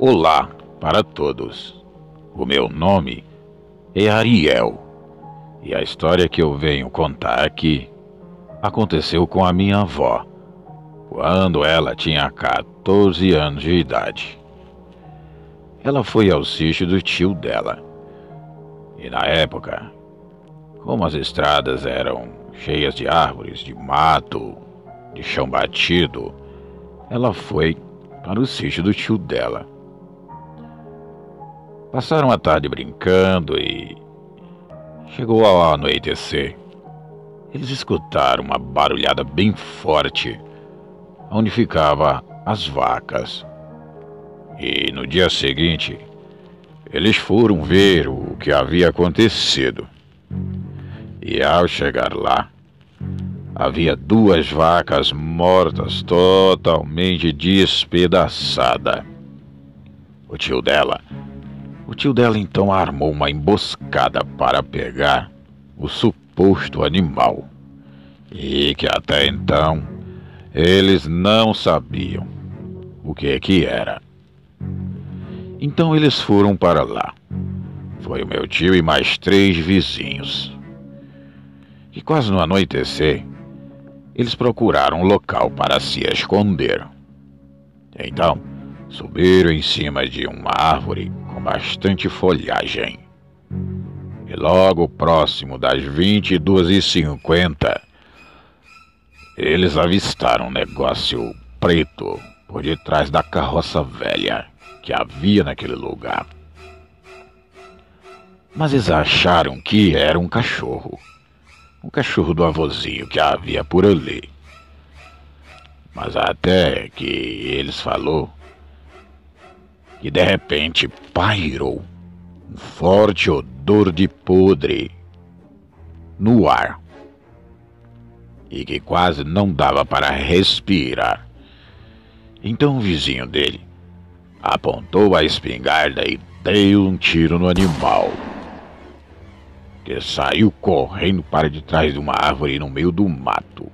Olá para todos. O meu nome é Ariel e a história que eu venho contar aqui aconteceu com a minha avó quando ela tinha 14 anos de idade. Ela foi ao sítio do tio dela e na época, como as estradas eram cheias de árvores, de mato, de chão batido, ela foi para o sítio do tio dela. Passaram a tarde brincando e chegou ao anoitecer. Eles escutaram uma barulhada bem forte onde ficavam as vacas. E no dia seguinte, eles foram ver o que havia acontecido. E ao chegar lá, havia 2 vacas mortas, totalmente despedaçadas. O tio dela então armou uma emboscada para pegar o suposto animal, e que até então eles não sabiam o que era. Então eles foram para lá. Foi o meu tio e mais 3 vizinhos. E quase no anoitecer, eles procuraram um local para se esconder. Então, subiram em cima de uma árvore com bastante folhagem. E logo próximo das 22h50, eles avistaram um negócio preto por detrás da carroça velha que havia naquele lugar. Mas eles acharam que era um cachorro do avôzinho que havia por ali. Mas até que eles falou que de repente pairou um forte odor de podre no ar e que quase não dava para respirar. Então o vizinho dele apontou a espingarda e deu um tiro no animal, que saiu correndo para detrás de uma árvore no meio do mato.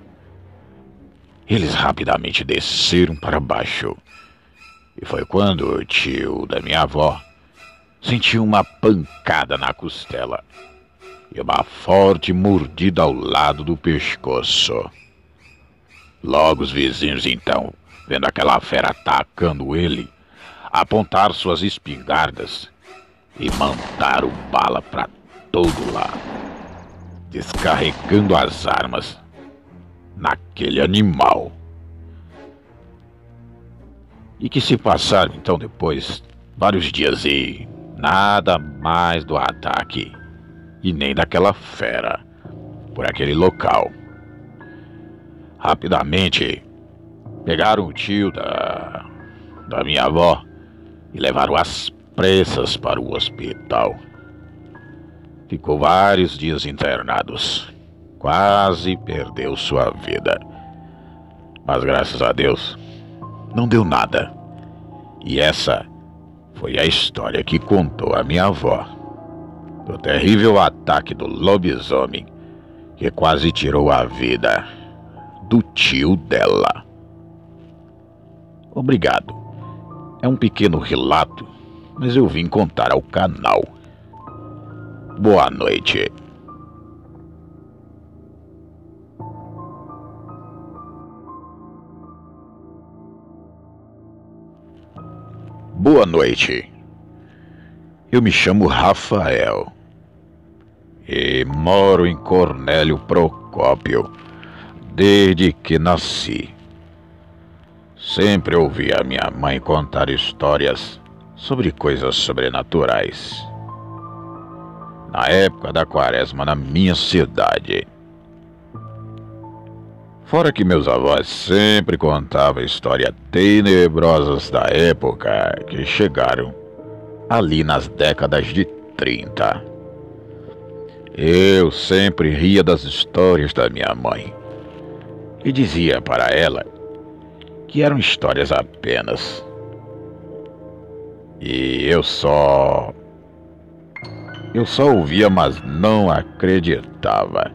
Eles rapidamente desceram para baixo. E foi quando o tio da minha avó sentiu uma pancada na costela e uma forte mordida ao lado do pescoço. Logo os vizinhos então, vendo aquela fera atacando ele, apontaram suas espingardas e mandaram bala para todo lado, descarregando as armas naquele animal. E que se passaram então depois vários dias e nada mais do ataque e nem daquela fera por aquele local. Rapidamente pegaram o tio da minha avó e levaram às pressas para o hospital. Ficou vários dias internados, quase perdeu sua vida, mas graças a Deus não deu nada. E essa foi a história que contou a minha avó, do terrível ataque do lobisomem que quase tirou a vida do tio dela. Obrigado. É um pequeno relato, mas eu vim contar ao canal. Boa noite. Boa noite. Eu me chamo Rafael e moro em Cornélio Procópio desde que nasci. Sempre ouvi a minha mãe contar histórias sobre coisas sobrenaturais. Na época da quaresma na minha cidade. Fora que meus avós sempre contavam histórias tenebrosas da época que chegaram ali nas décadas de 30. Eu sempre ria das histórias da minha mãe e dizia para ela que eram histórias apenas. E eu só ouvia, mas não acreditava.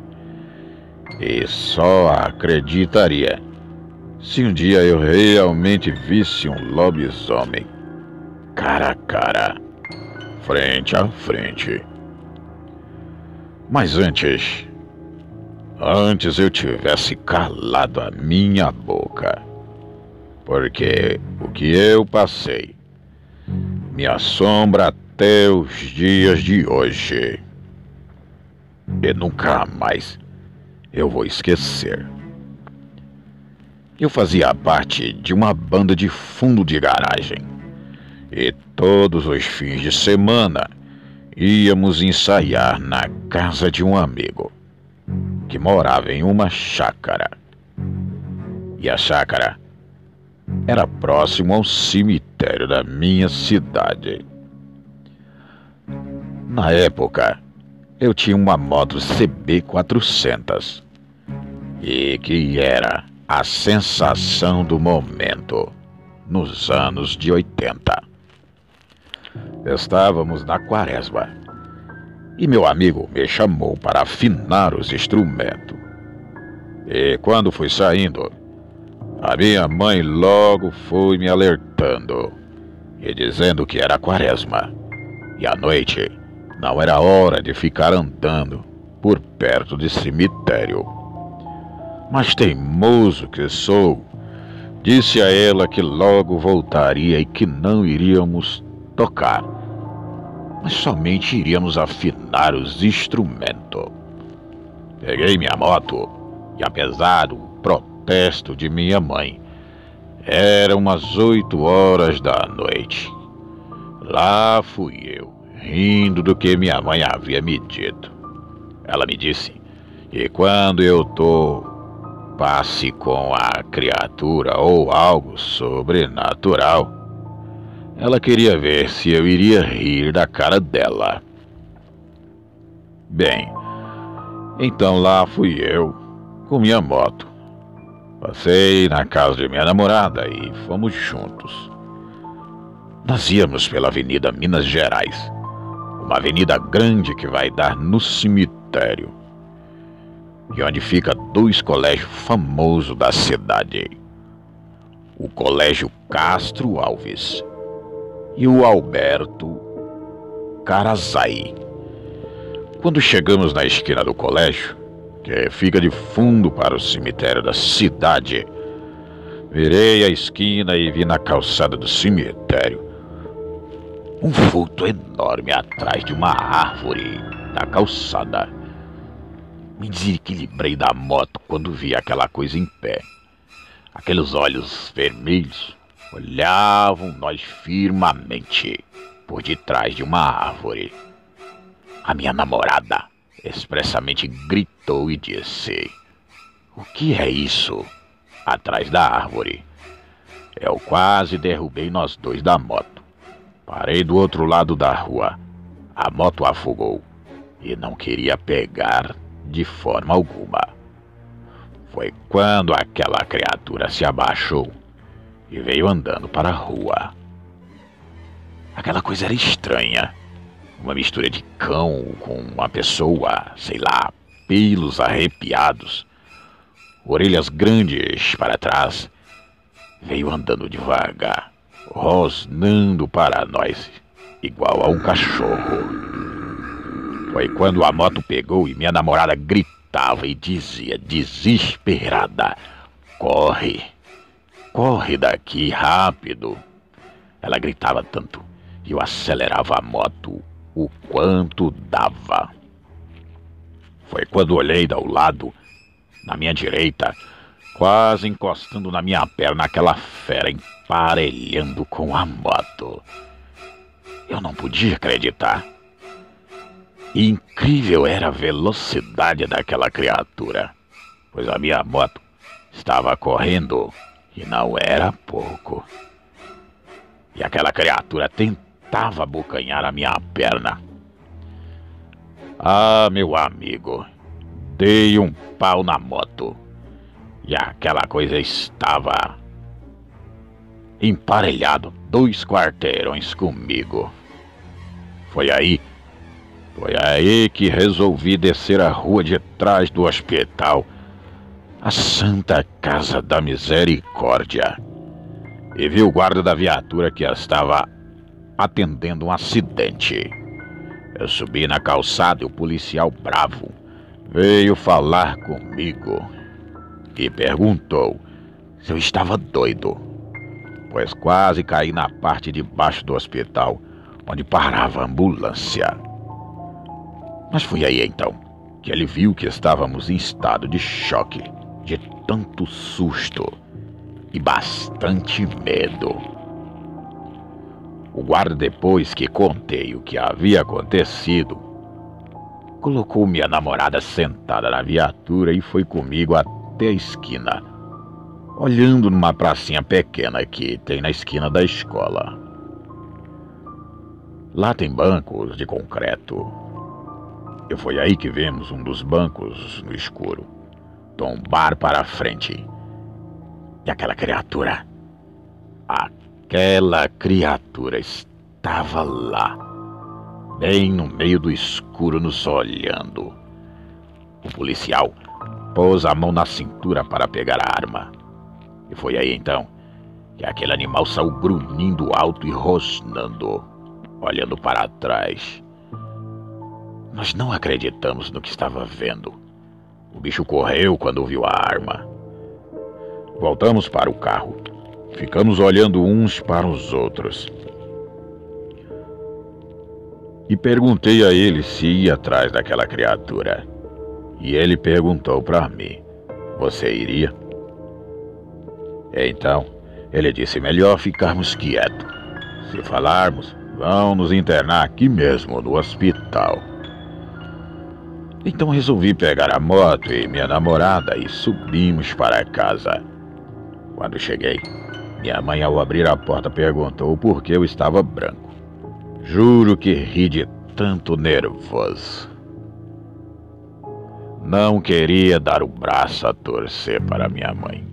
E só acreditaria se um dia eu realmente visse um lobisomem cara a cara, frente a frente. Mas antes eu tivesse calado a minha boca, porque o que eu passei me assombra até os dias de hoje. E nunca mais eu vou esquecer. Eu fazia parte de uma banda de fundo de garagem. E todos os fins de semana íamos ensaiar na casa de um amigo que morava em uma chácara. E a chácara era próximo ao cemitério da minha cidade. Na época, eu tinha uma moto CB400 e que era a sensação do momento nos anos de 80. Estávamos na quaresma e meu amigo me chamou para afinar os instrumentos. E quando fui saindo, a minha mãe logo foi me alertando e dizendo que era quaresma e à noite não era hora de ficar andando por perto de cemitério. Mas teimoso que sou, disse a ela que logo voltaria e que não iríamos tocar, mas somente iríamos afinar os instrumentos. Peguei minha moto e, apesar do protesto de minha mãe, eram umas 8 horas da noite. Lá fui eu, rindo do que minha mãe havia me dito. Ela me disse que quando eu passe com a criatura ou algo sobrenatural, ela queria ver se eu iria rir da cara dela. Bem, então lá fui eu com minha moto. Passei na casa de minha namorada e fomos juntos. Nós íamos pela Avenida Minas Gerais, uma avenida grande que vai dar no cemitério, e onde fica 2 colégios famosos da cidade: o Colégio Castro Alves e o Alberto Carazai. Quando chegamos na esquina do colégio, que fica de fundo para o cemitério da cidade, virei a esquina e vi na calçada do cemitério um vulto enorme atrás de uma árvore da calçada. Me desequilibrei da moto quando vi aquela coisa em pé. Aqueles olhos vermelhos olhavam nós firmemente por detrás de uma árvore. A minha namorada expressamente gritou e disse: "O que é isso atrás da árvore?" Eu quase derrubei nós dois da moto. Parei do outro lado da rua. A moto afogou e não queria pegar de forma alguma. Foi quando aquela criatura se abaixou e veio andando para a rua. Aquela coisa era estranha. Uma mistura de cão com uma pessoa, sei lá, pelos arrepiados, orelhas grandes para trás. Veio andando devagar, rosnando para nós, igual a um cachorro. Foi quando a moto pegou e minha namorada gritava e dizia desesperada: "Corre, corre daqui rápido." Ela gritava tanto e eu acelerava a moto o quanto dava. Foi quando olhei ao lado, na minha direita, quase encostando na minha perna, aquela fera emparelhando com a moto. Eu não podia acreditar. E incrível era a velocidade daquela criatura, pois a minha moto estava correndo e não era pouco. E aquela criatura tentava abocanhar a minha perna. Ah, meu amigo, dei um pau na moto e aquela coisa estava emparelhado 2 quarteirões comigo. Foi aí que resolvi descer a rua de trás do hospital, a Santa Casa da Misericórdia, e vi o guarda da viatura que estava atendendo um acidente. Eu subi na calçada e o policial bravo veio falar comigo e perguntou se eu estava doido, pois quase caí na parte de baixo do hospital onde parava a ambulância. Mas foi aí então que ele viu que estávamos em estado de choque, de tanto susto e bastante medo. O guarda, depois que contei o que havia acontecido, colocou minha namorada sentada na viatura e foi comigo até a esquina, olhando numa pracinha pequena que tem na esquina da escola. Lá tem bancos de concreto. E foi aí que vimos um dos bancos no escuro tombar para a frente. E aquela criatura estava lá, bem no meio do escuro, nos olhando. O policial pôs a mão na cintura para pegar a arma. E foi aí então que aquele animal saiu grunhindo alto e rosnando, olhando para trás. Nós não acreditamos no que estava vendo. O bicho correu quando viu a arma. Voltamos para o carro. Ficamos olhando uns para os outros. E perguntei a ele se ia atrás daquela criatura. E ele perguntou para mim: você iria? Então, ele disse melhor ficarmos quietos. Se falarmos, vão nos internar aqui mesmo no hospital. Então resolvi pegar a moto e minha namorada e subimos para casa. Quando cheguei, minha mãe, ao abrir a porta, perguntou por que eu estava branco. Juro que ri de tanto nervoso. Não queria dar o braço a torcer para minha mãe,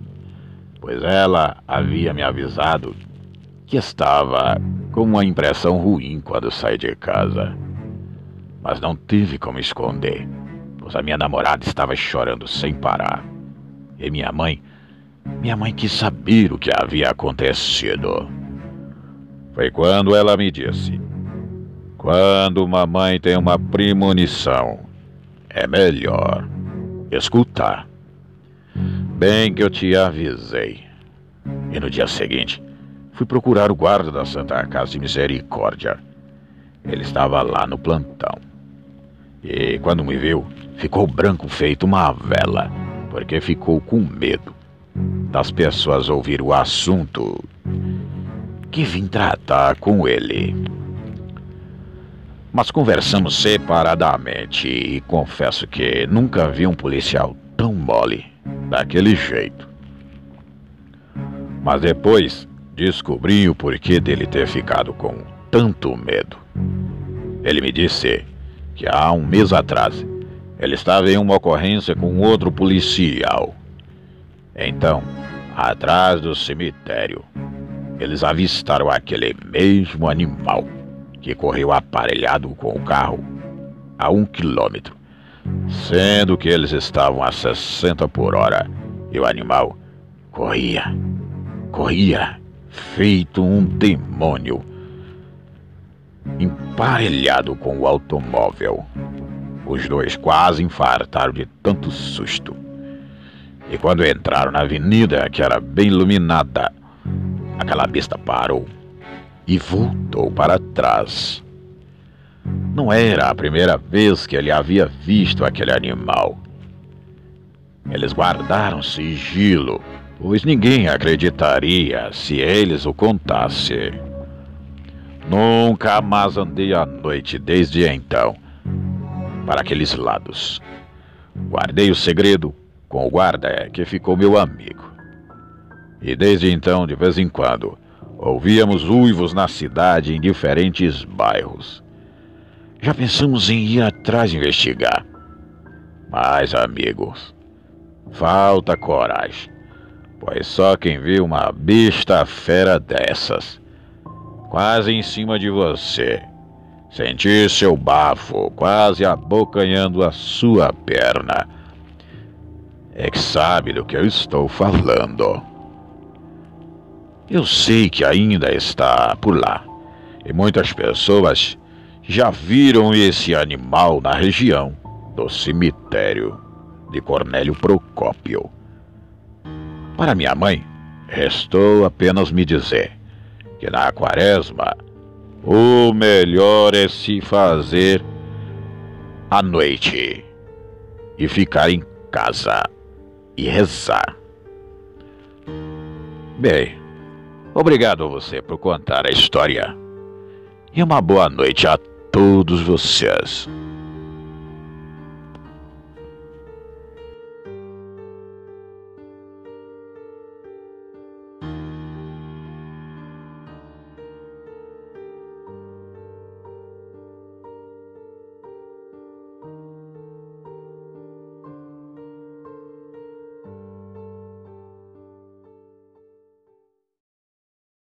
pois ela havia me avisado que estava com uma impressão ruim quando saí de casa. Mas não tive como esconder, pois a minha namorada estava chorando sem parar. E minha mãe quis saber o que havia acontecido. Foi quando ela me disse: quando mamãe tem uma premonição, é melhor escutar. Bem que eu te avisei. E no dia seguinte, fui procurar o guarda da Santa Casa de Misericórdia. Ele estava lá no plantão. E quando me viu, ficou branco feito uma vela, porque ficou com medo das pessoas ouvir o assunto que vim tratar com ele. Mas conversamos separadamente e confesso que nunca vi um policial tão mole, daquele jeito. Mas depois descobri o porquê dele ter ficado com tanto medo. Ele me disse que há um mês atrás ele estava em uma ocorrência com outro policial. Então, atrás do cemitério, eles avistaram aquele mesmo animal que correu aparelhado com o carro a 1 quilômetro, sendo que eles estavam a 60 por hora, e o animal corria feito um demônio, emparelhado com o automóvel. Os dois quase infartaram de tanto susto. E quando entraram na avenida, que era bem iluminada, aquela besta parou e voltou para trás. Não era a primeira vez que ele havia visto aquele animal. Eles guardaram sigilo, pois ninguém acreditaria se eles o contassem. Nunca mais andei à noite desde então para aqueles lados. Guardei o segredo com o guarda, que ficou meu amigo. E desde então, de vez em quando, ouvíamos uivos na cidade em diferentes bairros. Já pensamos em ir atrás investigar. Mas, amigos, falta coragem. pois só quem viu uma besta fera dessas, quase em cima de você, sentir seu bafo quase abocanhando a sua perna, é que sabe do que eu estou falando. Eu sei que ainda está por lá, e muitas pessoas já viram esse animal na região do cemitério de Cornélio Procópio. Para minha mãe, restou apenas me dizer que na quaresma o melhor é se fazer à noite e ficar em casa e rezar. Bem, obrigado a você por contar a história e uma boa noite a todos vocês.